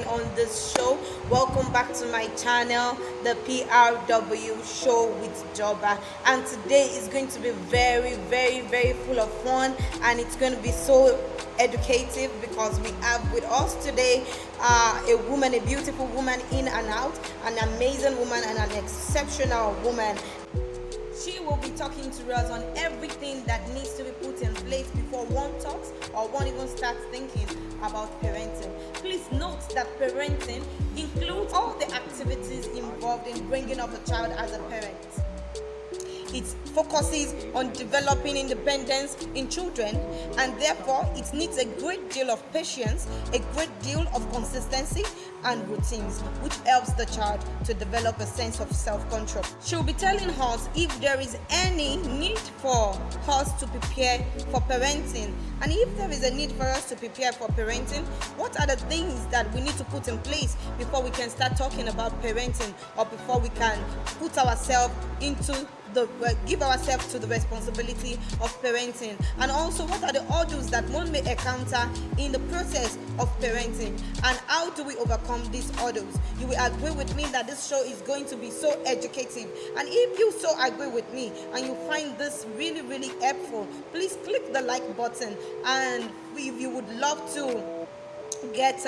on this show. Welcome back to my channel, the PRW Show with Joba. And today is going to be very, very, very full of fun, and it's going to be so educative because we have with us today a woman, a beautiful woman in and out, an amazing woman, and an exceptional woman. She will be talking to us on everything that needs to be put in place before one talks or one even starts thinking about parenting. Please note that parenting includes all the activities involved in bringing up a child as a parent. It focuses on developing independence in children, and therefore it needs a great deal of patience, a great deal of consistency and routines, which helps the child to develop a sense of self-control. She'll be telling us if there is any need for us to prepare for parenting, and if there is a need for us to prepare for parenting, what are the things that we need to put in place before we can start talking about parenting, or before we can put ourselves into give ourselves to the responsibility of parenting, and also what are the hurdles that one may encounter in the process of parenting, and how do we overcome these hurdles. You will agree with me that this show is going to be so educative, and if you so agree with me and you find this really, really helpful, please click the like button, and if you would love to get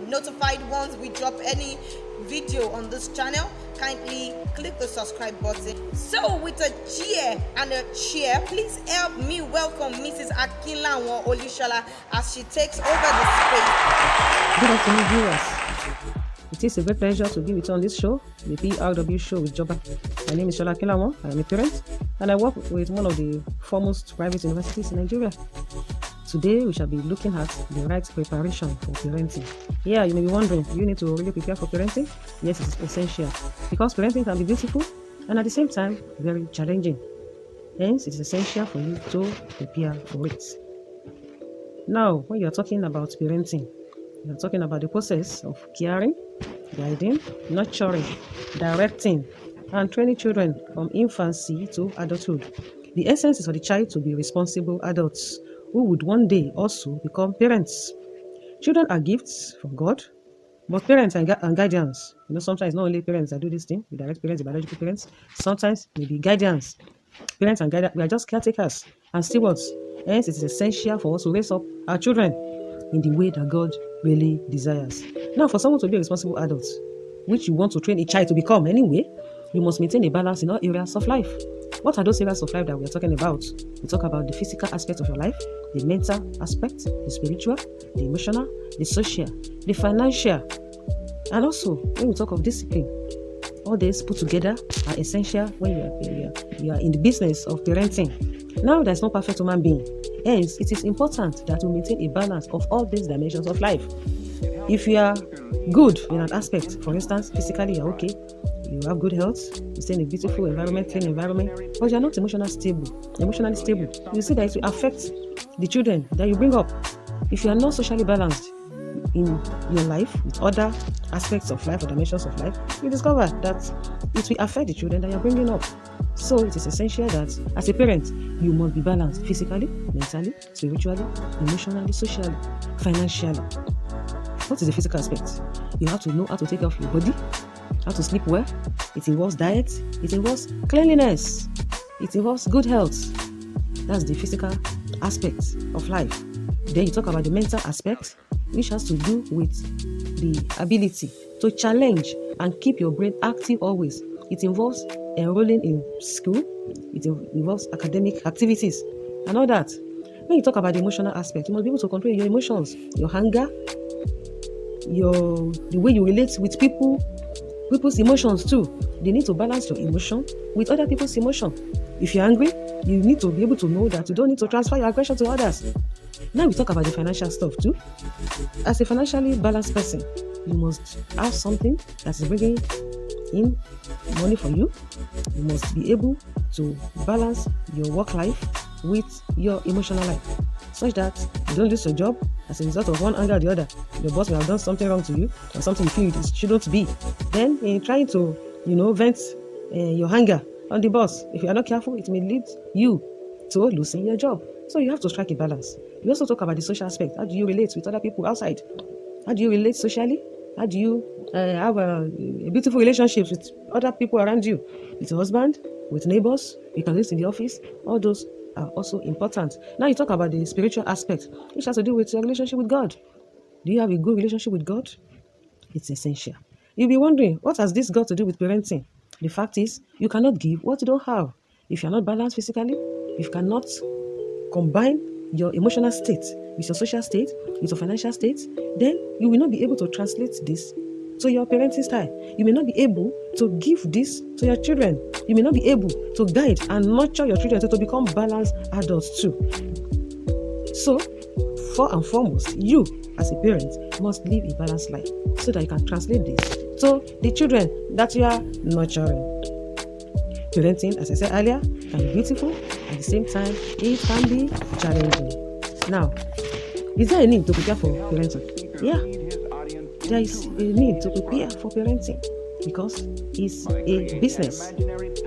notified once we drop any video on this channel, kindly click the subscribe button. So with a cheer and a cheer, please help me welcome Mrs. Akinlawon Olusola as she takes over the space. Good afternoon, viewers. It is a great pleasure to be with you on this show, the PRW Show with Joba. My name is Akinlawon. I am a parent, and I work with one of the foremost private universities in Nigeria. Today, we shall be looking at the right preparation for parenting. Yeah, you may be wondering, do you need to really prepare for parenting? Yes, it is essential, because parenting can be beautiful and at the same time very challenging. Hence, it is essential for you to prepare for it. Now, when you are talking about parenting, you are talking about the process of caring, guiding, nurturing, directing, and training children from infancy to adulthood. The essence is for the child to be responsible adults who would one day also become parents. Children are gifts from God, but parents and guardians, sometimes not only parents that do this thing, the direct parents, the biological parents, sometimes maybe guardians. Parents and guardians, we are just caretakers and stewards. Hence, it is essential for us to raise up our children in the way that God really desires. Now, for someone to be a responsible adult, which you want to train a child to become anyway, you must maintain a balance in all areas of life. What are those areas of life that we are talking about? We talk about the physical aspect of your life, the mental aspect, the spiritual, the emotional, the social, the financial, and also when we talk of discipline. All these put together are essential when you are in the business of parenting. Now, there's no perfect human being. Hence, it is important that we maintain a balance of all these dimensions of life. If you are good in an aspect, for instance, physically you're okay, you have good health, you stay in a beautiful environment, clean environment, but you're not emotionally stable, you see that it will affect the children that you bring up. If you are not socially balanced in your life with other aspects of life or dimensions of life, you discover that it will affect the children that you're bringing up. So it is essential that as a parent, you must be balanced physically, mentally, spiritually, emotionally, socially, financially. What is the physical aspect? You have to know how to take care of your body, how to sleep well. It involves diet, it involves cleanliness, it involves good health. That's the physical aspect of life. Then you talk about the mental aspect, which has to do with the ability to challenge and keep your brain active always. It involves enrolling in school, it involves academic activities and all that. When you talk about the emotional aspect, you must be able to control your emotions, your anger, the way you relate with people's emotions too. They need to balance your emotion with other people's emotion. If you're angry, you need to be able to know that you don't need to transfer your aggression to others. Now we talk about the financial stuff too. As a financially balanced person, you must have something that is bringing in money for you. You must be able to balance your work life with your emotional life, such that you don't lose your job as a result of one anger or the other. Your boss may have done something wrong to you, or something you feel it shouldn't be. Then in trying to, vent your anger on the boss, if you are not careful, it may lead you to losing your job. So you have to strike a balance. We also talk about the social aspect. How do you relate with other people outside? How do you relate socially? How do you have a beautiful relationships with other people around you, with your husband, with neighbors, you can list in the office? All those are also important. Now you talk about the spiritual aspect, which has to do with your relationship with God. Do you have a good relationship with God? It's essential. You'll be wondering, what has this got to do with parenting? The fact is, you cannot give what you don't have. If you're not balanced physically, if you cannot combine your emotional state with your social state, with your financial state, then you will not be able to translate this to your parenting style. You may not be able to give this to your children. You may not be able to guide and nurture your children to become balanced adults too. So, first and foremost, you as a parent must live a balanced life so that you can translate this to the children that you are nurturing. Parenting, as I said earlier, can be beautiful. At the same time, it can be challenging. Now, is there a need to prepare for parenting? Yeah, there is a need to prepare for parenting because it's a business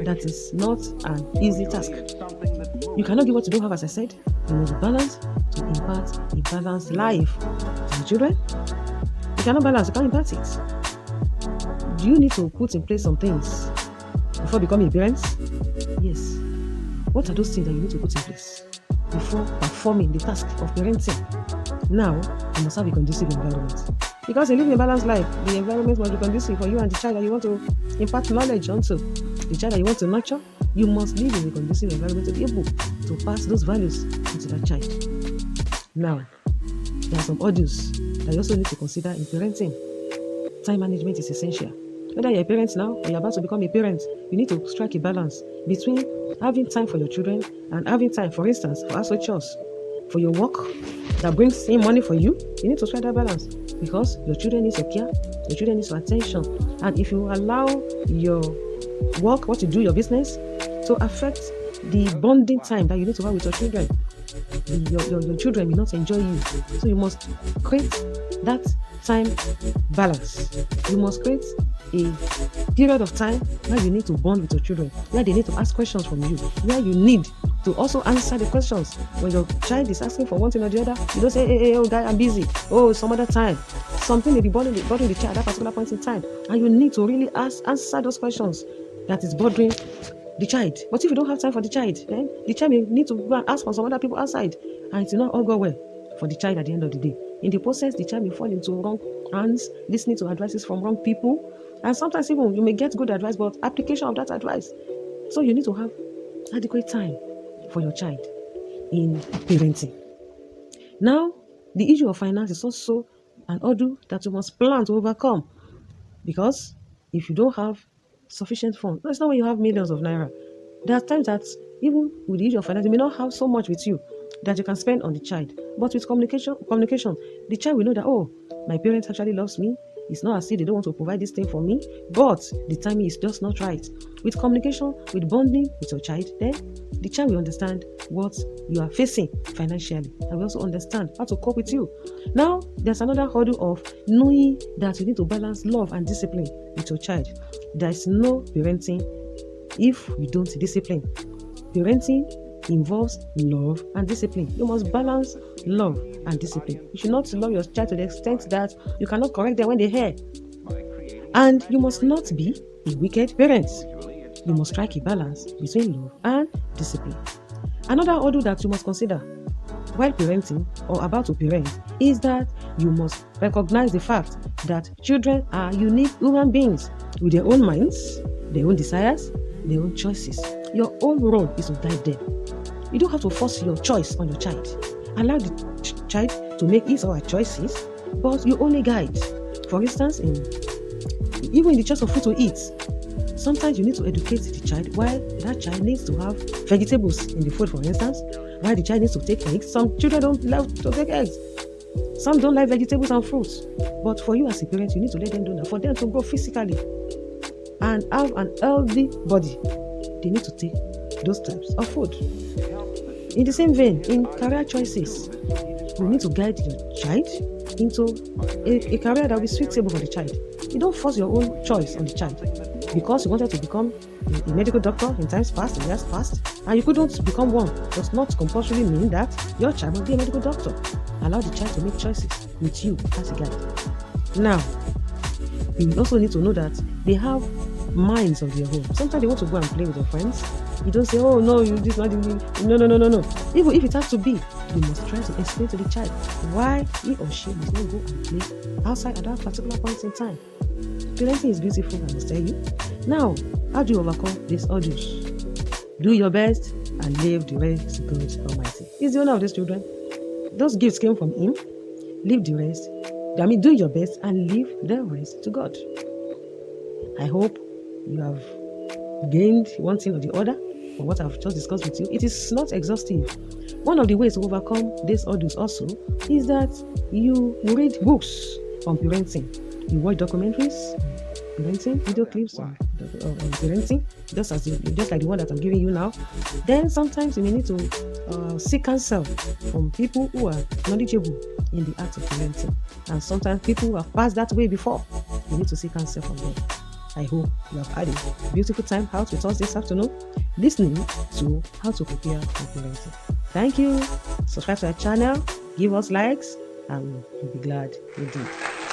that is not an easy task. You cannot give what you don't have, as I said. You must balance to impart a balanced life to your children. You cannot balance, you can't impart it. Do you need to put in place some things before becoming a parent? Yes. What are those things that you need to put in place before performing the task of parenting? Now, you must have a conducive environment. Because you live in a balanced life, the environment must be conducive for you and the child that you want to impart knowledge onto. The child that you want to nurture, you must live in a conducive environment to be able to pass those values into that child. Now, there are some audios that you also need to consider in parenting. Time management is essential. Whether you're a parent now or you're about to become a parent, you need to strike a balance between having time for your children and having time, for instance, for household chores, for your work that brings in money for you. You need to strike that balance because your children need your care, your children need your attention. And if you allow your work, what you do, your business, to affect the bonding time that you need to have with your children, your children will not enjoy you. So you must create that time balance. You must create a period of time where you need to bond with your children, where they need to ask questions from you, where you need to also answer the questions. When your child is asking for one thing or the other, you don't say, hey, oh guy, I'm busy. Oh, some other time. Something may be bothering the child at that particular point in time, and you need to really answer those questions that is bothering the child. But if you don't have time for the child, then the child may need to go and ask for some other people outside, and it will not all go well for the child at the end of the day. In the process, the child may fall into wrong hands, listening to advices from wrong people, and sometimes even you may get good advice, but application of that advice. So you need to have adequate time for your child in parenting. Now, the issue of finance is also an hurdle that you must plan to overcome, because if you don't have sufficient funds, that's not when you have millions of naira. There are times that even with the issue of finance, you may not have so much with you that you can spend on the child. But with communication, the child will know that, oh, my parents actually loves me. It's not as if they don't want to provide this thing for me, but the timing is just not right. With communication, with bonding with your child, then the child will understand what you are facing financially and will also understand how to cope with you. Now, there's another hurdle of knowing that you need to balance love and discipline with your child. There is no parenting if you don't discipline. Parenting involves love and discipline. You must balance love and discipline. You should not love your child to the extent that you cannot correct them when they err. And you must not be a wicked parent. You must strike a balance between love and discipline. Another hurdle that you must consider while parenting or about to parent is that you must recognize the fact that children are unique human beings with their own minds, their own desires, their own choices. Your own role is to guide them. You don't have to force your choice on your child. Allow the child to make his or her choices, but you only guide. For instance, even in the choice of food to eat, sometimes you need to educate the child why that child needs to have vegetables in the food, for instance, why the child needs to take eggs. Some children don't love to take eggs. Some don't like vegetables and fruits. But for you as a parent, you need to let them do that. For them to grow physically and have an healthy body, they need to take those types of food. In the same vein, in career choices, you need to guide your child into a career that will be suitable for the child. You don't force your own choice on the child. Because you wanted to become a medical doctor in times past, in years past, and you couldn't become one, does not compulsorily mean that your child must be a medical doctor. Allow the child to make choices with you as a guide. Now, You also need to know that they have minds of their own. Sometimes they want to go and play with their friends. You don't say, oh no, you this not doing. No. Even if it has to be, you must try to explain to the child why he or she must not go and play outside at that particular point in time. Parenting is beautiful, I must tell you. Now, how do you overcome these audios? Do your best and leave the rest to God Almighty. He's the owner of these children. Those gifts came from Him. Leave the rest. Do your best and leave the rest to God. I hope you have gained one thing or the other from what I've just discussed with you. It is not exhaustive. One of the ways to overcome these audios also is that you read books on parenting. You watch documentaries, parenting, video clips on parenting, just like the one that I'm giving you now. Then sometimes you may need to seek counsel from people who are knowledgeable in the art of parenting. And sometimes people who have passed that way before, you need to seek counsel from them. I hope you have had a beautiful time out with us this afternoon, listening to how to prepare for parenting. Thank you. Subscribe to our channel, give us likes, and we'll be glad you did.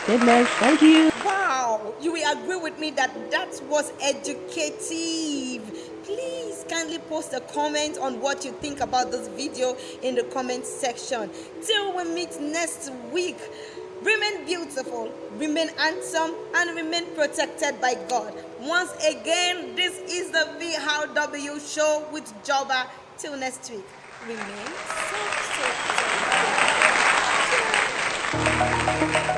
Stay blessed. Thank you. Wow, you will agree with me that was educative. Please kindly post a comment on what you think about this video in the comment section. Till we meet next week, remain beautiful, remain handsome, and remain protected by God. Once again, this is the VRW show with Joba. Till next week, remain so.